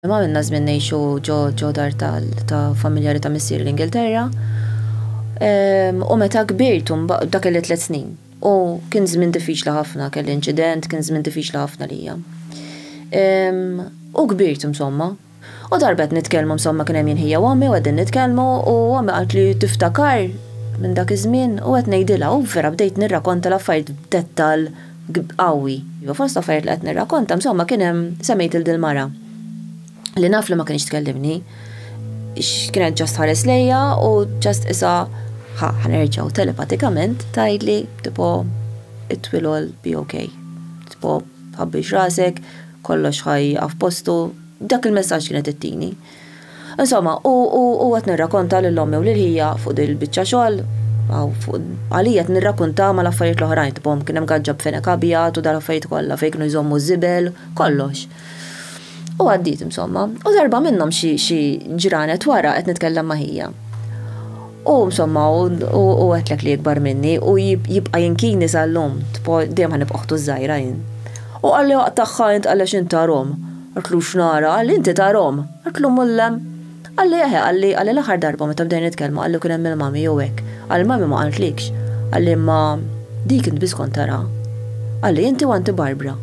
Ma minna żmien ngħixu ġo dar ta' familjari ta' missier l-Ingilterra. U meta kbirt dak li 3 snin. U kien żmien diffiċli ħafna, kelli inċident, kien żmien diffiċli ħafna lija. U kbirt insomma. U darbet nitkellmu insomma kien hemm hija u għammi u għedin nitkellmu u għammi qalt li tiftakar minn dak iż-żmien u qed ngħidilha u vera bdejt nirrakkonta l-affarijiet b'dettall qawwi. Fost affarijiet li qed nirrakkonta insomma kien hemm semmejt il-mara li naf li ma kienx tkellimni, kienet ġast ħares lejja u ġast isa ħanerġaw telepatikament tgħidli tipo it will all be okay. Tipo ħabbix rasek, kollox ħajqaf postu, dak il-messaġġ kienet ittini. Insomma, u qed nirrakkonta lill-ommi u lil-ħija fuq il-biċċa xogħol, għalija qed nirrakkonta mal-affarijiet l-oħrajn, tipo kien hemm gaġġab fenek abjad u dal-affarijiet kollha fejn kienu jżommu żibel, kollox. U għaddit insomma, u darba minnhom xi ġranet wara qed nitkellem ma' ħija. U insomma, u għetlek li jikbar minni u jibqa' jinkini sal-lum, tipo dejjem ħanibqa' uħtu żgħira jien. U għalli waqt tagħha int għaliex int Rom. Għatlu x'nara, għalli inti ta' Rom. Għatlu mullem. Għalli għalli l-aħħar darba meta bdejna nitkellmu għalli kien hemm il-mami jew hekk. Għalli mami ma qaltlikx. Għalli ma dik int biss kont tara. Għalli inti u anti Barbara.